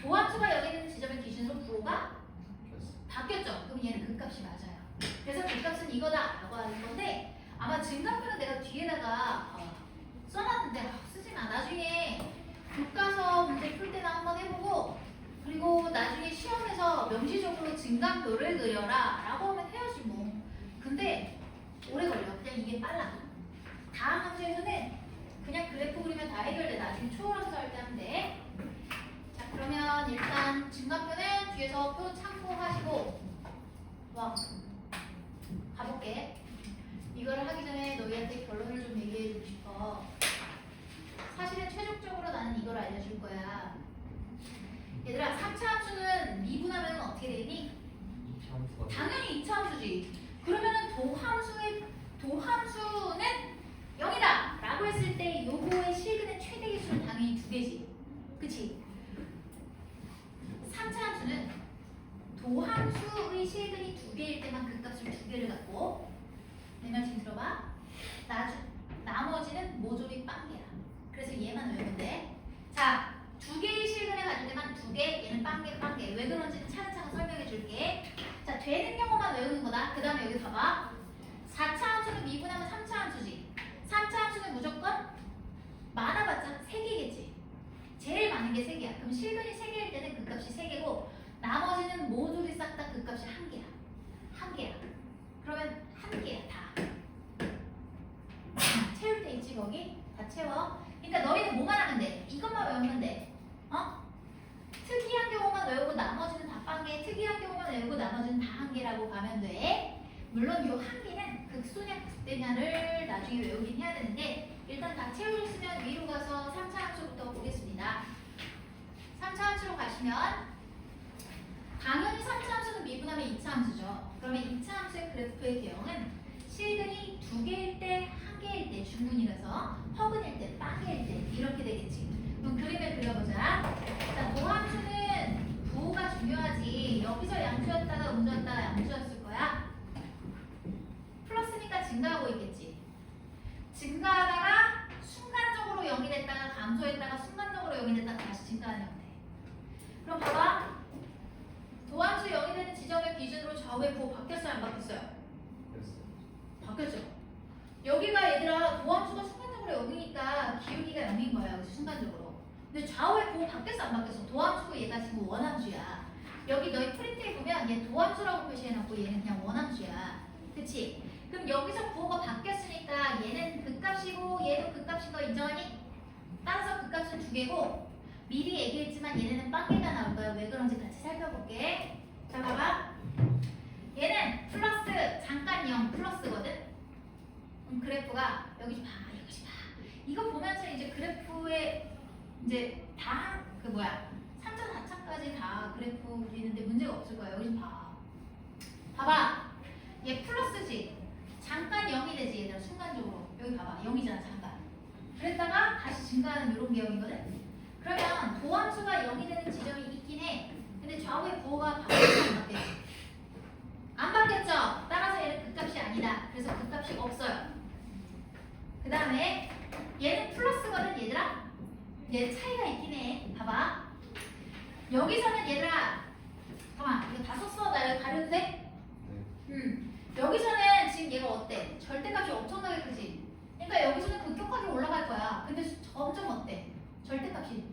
도함수가 0이 되는 지점을 기준으로 부호가 바뀌었죠. 그럼 얘는 극값이 맞아요. 그래서 극값은 이거다 라고 하는 건데 아마 증가표는 내가 뒤에다가 써놨는데 쓰지 마. 나중에 교과서 문제 풀 때나 한번 해보고 그리고 나중에 시험에서 명시적으로 증가표를 그려라 라고 하면 해야지 뭐. 근데 오래 걸려. 그냥 이게 빨라. 다음 함수에서는 그냥 그래프 그리면 다 해결돼. 나중에 초월함수 할 때 하면 돼. 자 그러면 일단 증가표는 뒤에서 표 참고하시고 와 가볼게. 이거를 하기 전에 너희한테 결론을 좀 얘기해주고 싶어. 사실은 최종적으로 나는 이걸 알려줄 거야. 얘들아 3차 함수는 미분하면 어떻게 되니? 당연히 2차 함수지. 그러면은 도함수는 0이다 라고 했을 때 요거의 실근의 최대 개수는 당연히 2개지. 그치? 3차 함수는 도함수의 실근이 2개일 때만 극값을 2개를 갖고 내 말 지금 들어봐. 나머지는 모조리 빵개야. 그래서 얘만 외우면 돼. 자, 2개의 실근을 가질 때만 2개, 얘는 빵개. 왜 그런지는 차근차근 설명해 줄게. 자, 되는 경우만 외우는 거다. 그 다음에 여기 봐봐. 4차 함수는 미분하면 3차 함수지. 3차 함수는 무조건 많아봤자 3개겠지. 제일 많은 게 3개야. 그럼 실근이 3개일 때는 극값이 3개고 나머지는 모조리 싹 다 극값이 1개야. 1개야. 그러면 1개야 다. 채울 때 있지 거기? 다 채워. 그러니까 너희는 뭐만 하면 돼? 이것만 외우면 돼. 특이한 경우만 외우고 나머지는 다 빵개. 특이한 경우만 외우고 나머지는 다 1개라고 가면 돼. 물론 요 1개는 극소냐 극대냐를 나중에 외우긴 해야 되는데 일단 다 채우셨으면 위로 가서 3차 함수부터 보겠습니다. 3차 함수로 가시면 당연히 3차 함수는 미분하면 2차 함수죠. 그러면 2차 함수의 그래프의 개형은 실근이 2개일 때, 1개일 때 중문이라서 허근일 때, 빵개일 때 이렇게 되겠지. 그럼 그림을 그려보자. 자, 도함수는 부호가 중요하지. 여기서 양수였다가 음수였다가 양수였을 거야. 플러스니까 증가하고 있겠지. 증가하다가 순간적으로 0이 됐다가 감소했다가 순간적으로 0이 됐다가 다시 증가하는 형태. 그럼 봐봐. 도함수 0이 되는 지점을 기준으로 좌우의 부호 바뀌었어요? 안 바뀌었어요? 바뀌었죠. 여기가 얘들아 도함수가 순간적으로 0이니까 기울기가 0인 거야. 그치? 순간적으로. 근데 좌우의 부호 바뀌었어? 안 바뀌었어? 도함수고 얘가 지금 원함수야. 여기 너희 프린트에 보면 얘 도함수라고 표시해놓고 얘는 그냥 원함수야. 그치? 그럼 여기서 부호가 바뀌었으니까 얘는 극값이고 얘도 극값인 거 인정하니? 두 개고 미리 얘기했지만 얘네는 빵개가 나올 거야. 왜 그런지 같이 살펴볼게. 자 봐봐. 얘는 플러스 잠깐 0 플러스거든. 그래프가 여기 봐, 여기 봐. 이거 보면서 이제 그래프에 이제 다 그 뭐야 3차 4차까지 다 그래프 그리는데 문제가 없을 거야. 여기 좀 봐. 봐봐. 얘 플러스지. 잠깐 0이 되지 얘들아 순간적으로. 여기 봐봐 0이잖아 잠깐. 그랬다가 다시 증가하는 이런 개형이거든. 그러면 도함수가 0이 되는 지점이 있긴 해. 근데 좌우의 부호가 바뀌었지 안 바뀌었지? 안 바뀌었죠? 따라서 얘는 극값이 아니다. 그래서 극값이 없어요. 그 다음에 얘는 플러스거든 얘들아. 얘 차이가 있긴 해. 봐봐. 여기서는 얘들아 잠깐만 이거 다 썼어? 나 여기 가려도 돼? 여기서는 지금 얘가 어때? 절대값이 엄청나게 크지? 그러니까 여기서는 급격하게 올라갈 거야. 근데 점점 어때? 절대값이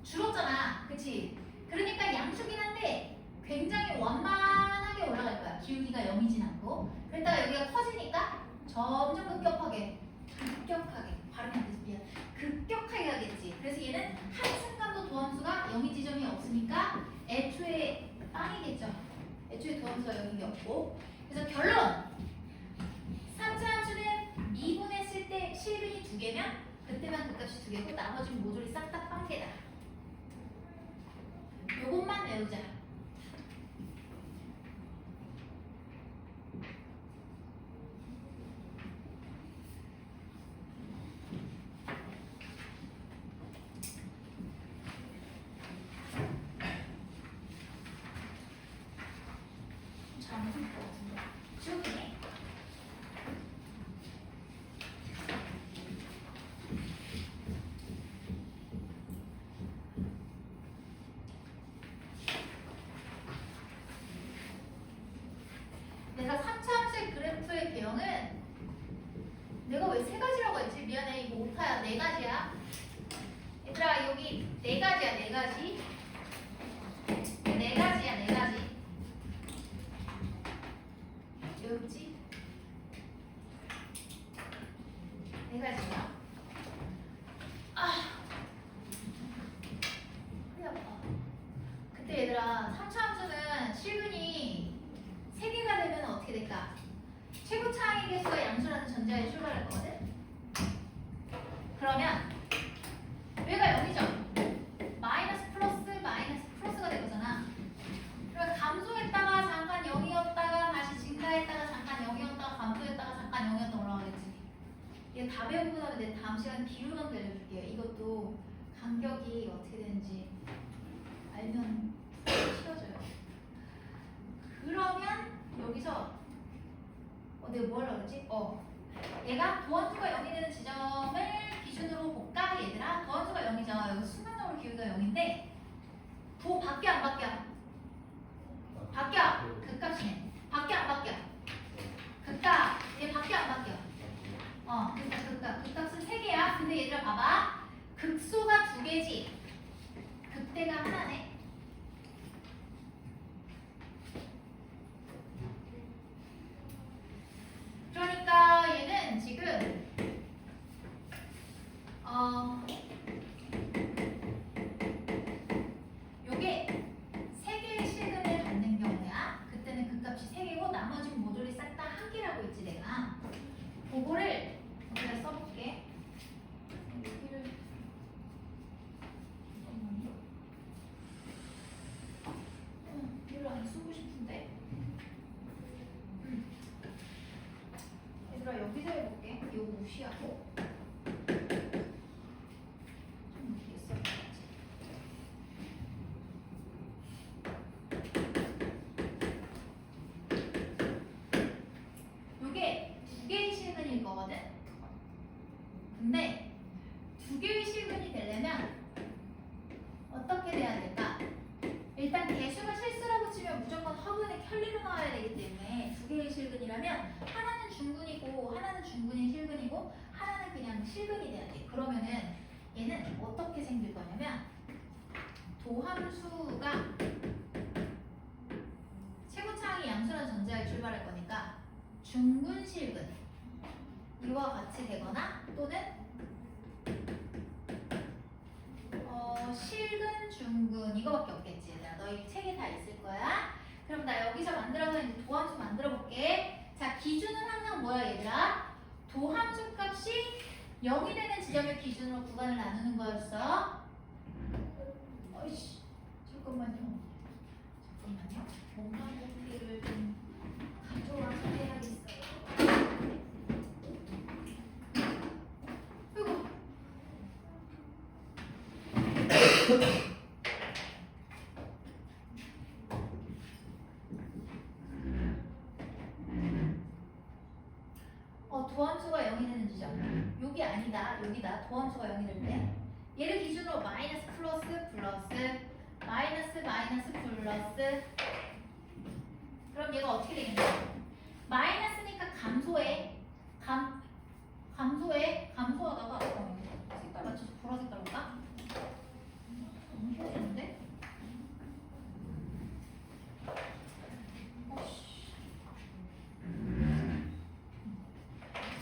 줄었잖아. 그치? 그러니까 양수긴 한데 굉장히 완만하게 올라갈 거야. 기울기가 0이진 않고. 그러다가 여기가 커지니까 점점 급격하게 발음이 안 돼서 미안. 급격하게 가겠지. 그래서 얘는 한순간도 도함수가 0이 지점이 없으니까 애초에 빵이겠죠. 애초에 도함수가 0이 없고. 그래서 결론! 3차 함수는 2분했을 때 실근이 2개면 그때만 극값이 2개고 나머지는 모조리 싹 다 빵개다. 요것만 외우자. 잘못할 것 같은데. 지웠네. 내가 3차 함수의 그래프의 개형은 내가 왜 3가지라고 했지? 미안해. 이거 오타야. 4가지야. 얘들아 여기 4가지야. 4가지. 4가지야. 4가지. 외웠지? 4가지야. 아, 허리 아파. 그때 얘들아 3차 함수는 실근이 3개가 되면 어떻게 될까? 최고 차항의 개수가 양수라는 전제하에 출발할 거거든? 그러면 얘가 0이죠? 마이너스 플러스가 될 거잖아. 그러니까 감소했다가 잠깐 0이었다가 다시 증가했다가 잠깐 0이었다가 감소했다가 잠깐 0이었다가 올라가겠지. 이거 다 배우고 나면 내 다음 시간에 비율만 알려줄게요. 이것도 간격이 어떻게 되는지 알면 쉬워져요. 그러면 여기서 내가 뭐 하려고 그랬지? 얘가 도함수가 0이 되는 지점을 기준으로 볼까 얘들아? 도함수가 0이죠. 여기 순간적으로 기울기가 0인데 도 바뀌어 안 바뀌어? 바뀌어. 극값이네. 바뀌어 안 바뀌어? 극값. 얘 바뀌어 안 바뀌어? 그러니까 극값은 3개야. 근데 얘들아 봐봐. 극소가 2개지. 극대가 하나네. 그러니까 얘는 지금 요게 3개의 실근을 갖는 경우야. 그때는 극값이 3개고 나머지는 모조리 싹 다 1개라고 했지 내가. 그거를 여기다 써볼게. 이걸 안 쓰고 싶은데. 얘들아 여기서 해볼게. 이거 무시하고. 좀 어떻게 써야지. 요게 2개의 실근일 거거든. 근데 2개의 실근이 되려면 어떻게 돼야 될까? 일단 개수가 실수라고 치면 무조건 화분에 켤리로 나와야 되기 때문에 2개의 실근이라면 하나는 중근이고 하나는 중근이 실근이고 하나는 그냥 실근이 돼야 돼. 그러면은 얘는 어떻게 생길 거냐면 도함수가 최고차항이 양수라는 전제하에 출발할 거니까 중근 실근 이와 같이 되거나 또는 그래서 실근, 중근 이거밖에 없겠지. 얘들아. 너희 책에 다 있을 거야. 그럼 나 여기서 만들어서 이제 도함수 만들어 볼게. 자, 기준은 항상 뭐야 얘들아? 도함수 값이 0이 되는 지점을 기준으로 구간을 나누는 거였어. 어이씨, 잠깐만요. 뭔가 공기를 좀 가져와서 해야겠어요. 도함수가 0이 되는 지점. 여기 아니다. 여기다. 도함수가 0이 될 때. 얘를 기준으로 마이너스 플러스 플러스 마이너스 마이너스 플러스. 그럼 얘가 어떻게 되겠냐? 마이너스니까 감소해. 감소하다가 색깔 맞춰서 보라 색깔로 까? 너무 힘든데?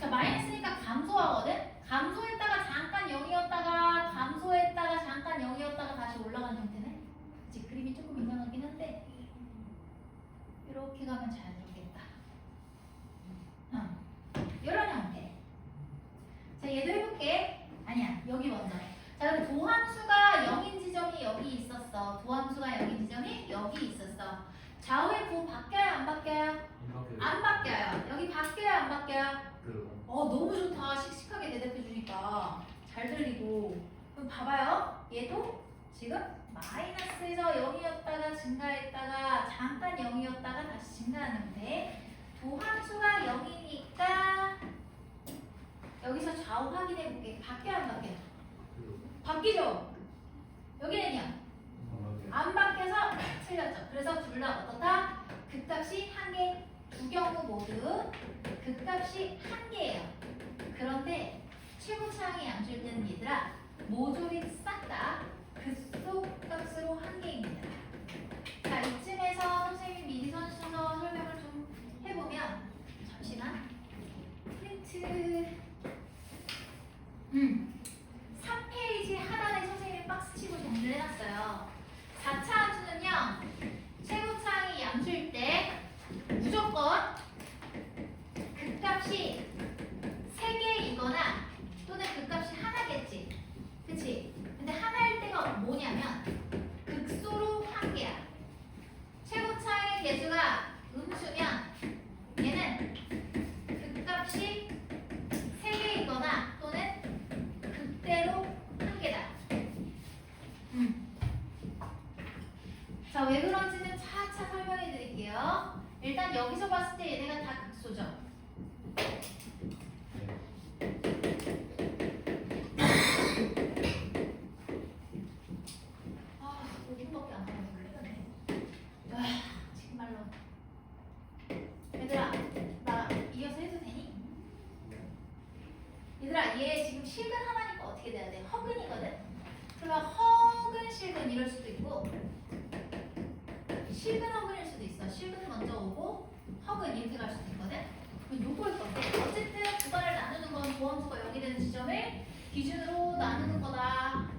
자, 마이너스니까 감소하거든? 감소했다가 잠깐 0이었다가 감소했다가 잠깐 0이었다가 다시 올라가는 형태네? 그치? 그림이 조금 이상하긴 한데 이렇게 가면 잘 되겠다. 이런 형태. 자, 얘도 해볼게. 아니야, 여기 먼저. 자, 그럼 도함수가 0인 지점이 여기 있었어. 도함수가 0인 지점이 여기 있었어. 좌우의 부호 바뀌어요? 안 바뀌어요? 안 바뀌어요. 여기 바뀌어요? 안 바뀌어요? 너무 좋다. 씩씩하게 대답해 주니까 잘 들리고. 그럼 봐봐요. 얘도 지금 마이너스에서 0이었다가 증가했다가 잠깐 0이었다가 다시 증가하는 형태. 도함수가 0이니까 여기서 좌우 확인해 볼게. 바뀌어요? 안 바뀌어요? 바뀌죠? 여기는요? 안 바뀌어서 틀렸죠. 그래서 둘 다 어떻다? 극값이 한 개. 두 경우 모두 극값이 한 개예요. 그런데 최고차항이 양수일 때는 얘들아 모조리 싹 다 극소값으로 한 개입니다. 자, 이쯤에서 선생님이 미리 선수서 설명을 좀 해보면 잠시만 프린트 3페이지 하단에 선생님이 박스 치고 정리를 해놨어요. 4차 함수는요 최고차항이 양수일 때 무조건 극값이 3개이거나 또는 극값이 하나겠지. 그치? 근데 하나일 때가 뭐냐면 극소로 한 개야. 최고차항의 개수가 음수면 얘는 극값이 3개이거나 또는 극대로 한 개다. 자, 왜 그런지는 차차 설명해 드릴게요. 일단 여기서 봤을 때 얘네가 다 극소죠. 아, 5분밖에 안 남았네. 정말로. 얘들아, 나 이어서 해도 되니? 얘들아, 얘 지금 실근 하나니까 어떻게 돼야 돼? 허근이거든? 그러면 허근 실근 이럴 수도 있고 실근 허근일 수도 있어. 실근 먼저 오고 허근 이렇게 갈 수도 있거든? 그럼 요거일 건데 어쨌든 구간을 나누는 건 도함수가 0이 되는 지점을 기준으로 나누는 거다.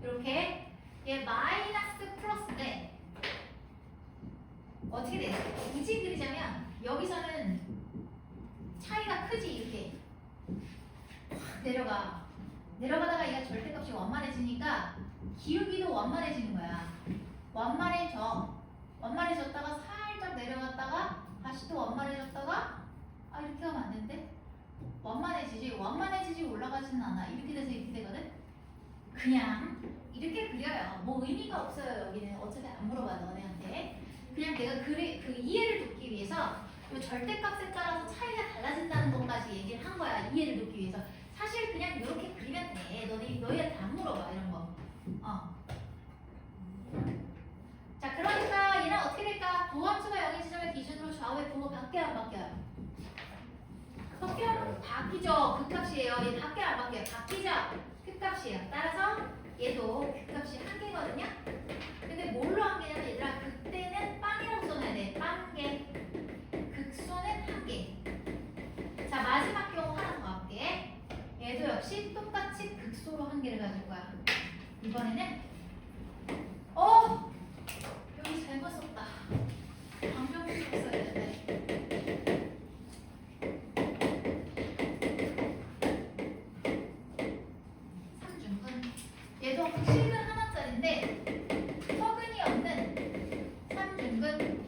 이렇게 얘 마이너스 플러스인데 어떻게 돼? 굳이 그리자면 여기서는 차이가 크지. 이렇게 확 내려가다가 얘가 절대값이 완만해지니까 기울기도 완만해지는 거야. 완만해졌다가 살짝 내려갔다가 다시 또 완만해졌다가 이렇게 하면 안 되는데? 완만해지지 올라가지는 않아. 이렇게 돼서 이렇게 되거든? 그냥 이렇게 그려요. 뭐 의미가 없어요. 여기는 어차피 안 물어봐 너네한테. 그냥 내가 그 이해를 돕기 위해서 절대값에 따라서 차이가 달라진다는 것까지 얘기를 한 거야. 이해를 돕기 위해서. 사실 그냥 이렇게 그리면 돼. 너희한테 안 물어봐 이런 거. 자, 그러니까 얘는 어떻게 될까? 도함수가 0인 지점의 기준으로 좌우의 부호 바뀌어요, 안 바뀌어요? 바뀌죠. 극값이에요. 얘 바뀌어요, 안 바뀌어요? 바뀌죠. 극값이에요. 따라서 얘도 극값이 한 개거든요. 근데 뭘로 한 개냐면 얘들아 그때는 빵이라고 써놔야 돼. 빵개. 극소는 한 개. 자, 마지막 경우 하나 더 할게. 얘도 역시 똑같이 극소로 한 개를 가질 거야. 이번에는 여기 잘못 썼다. 방정식 써야 되는데. 삼중근. 얘도 실근 하나짜리인데 서근이 없는 삼중근.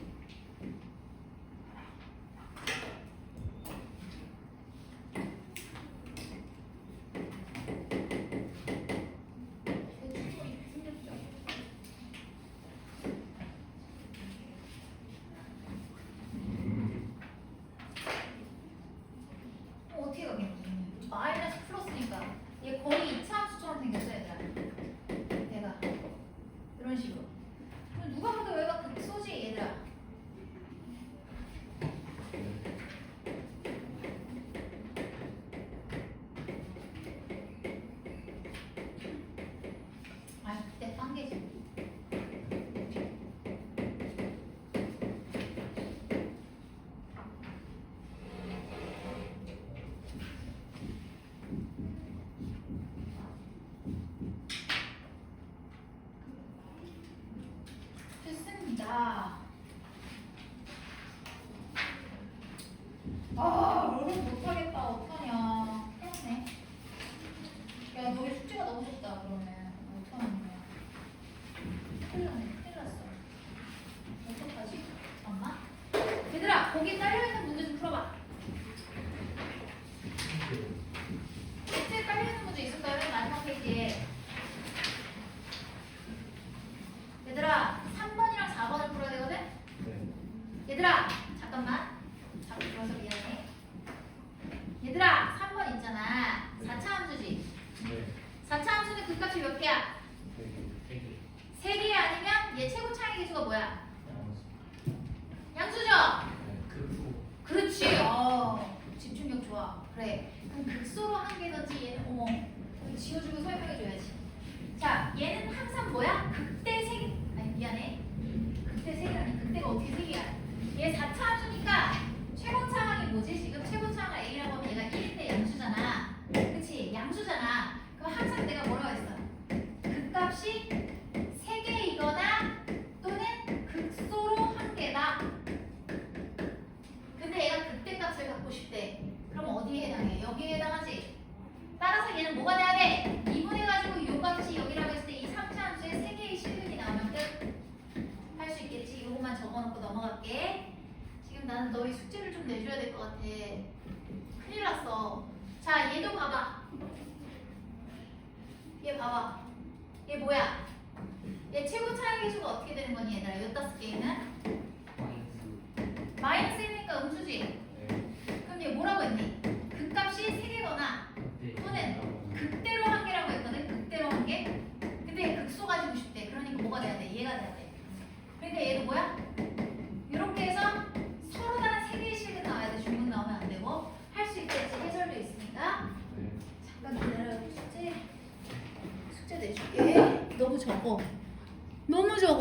어떻게 가겠니? 마이너스 플러스니까 얘 거의 이차함수처럼 생겼어 얘들아. 얘가 이런 식으로. 그럼 누가 봐도 얘가 극소지 얘들아. 아 그때 빵개지. 됐습니다. 오늘 못하겠다. 어떡하냐. 그렇네. 야, 너희 숙제가 너무 적다, 그러면. 어떡하는 거야. 큰일 났네. 큰일 났어. 어떡하지? 잠깐만. 얘들아, 거기 딸려있는 문제 좀 풀어봐. 책에 딸려있는 문제 있을까요? 맨 마지막 페이지에. 얘들아, 3번이랑 4번을 풀어야 되거든? 얘들아, 잠깐만. 자꾸 들어서 미안해. 얘들아, 3번 있잖아. 4차 함수지? 4차 함수는 그 값이 몇 개야? 3개 아니면 얘 최고 차이 계수가 뭐야? 양수죠? 그렇지. 집중력 좋아. 그래. 그럼 극소로 한 개든지 얘는 이거 지워주고 설명해줘야지. 자, 얘는 항상 뭐야? 극대 세 개. 아니 미안해. 극대 세 개라니. 극대가 어떻게 세 개야? 얘 4차 함수니까 최고차항이 뭐지? 지금 최고차항을 A라고 하면 얘가 1인데 양수잖아. 그치? 양수잖아. 그럼 항상 내가 뭐라고 했어? 극값이 3개이거나 또는 극소로 한 개다. 근데 얘가 극대값을 갖고 싶대. 그럼 어디에 해당해? 여기에 해당하지? 따라서 얘는 뭐가 돼야 돼? 미분해가지고 요 값이 여기라고 했을 때 이 3차 함수에 3개의 실근이 나오면 끝. 할 수 있겠지? 요것만 적어놓고 넘어갈게. 지금 나는 너희 숙제를 좀 내줘야 될 것 같아. 큰일 났어. 자, 얘도 봐봐. 얘 봐봐. 얘 뭐야? 얘 최고 차이 계수가 어떻게 되는 거니 얘들아? 요 5개는? 마이너스 1이니까 음수지? 그럼 얘 뭐라고 했니? 극값이 3개거나 또는 극대로 한 개라고 했거든? 극대로 한 개? 근데 얘 극소 가지고 싶대. 그러니까 뭐가 돼야 돼? 얘가 돼야 돼. 그러니까 얘도 뭐야? 이렇게 해서 서로 다른 3개의 실근 나와야 돼. 중분 나오면 안 되고. 할 수 있겠지. 해설도 있으니까. 잠깐 기다려. 숙제 내줄게. 너무 적어. 너무 적어.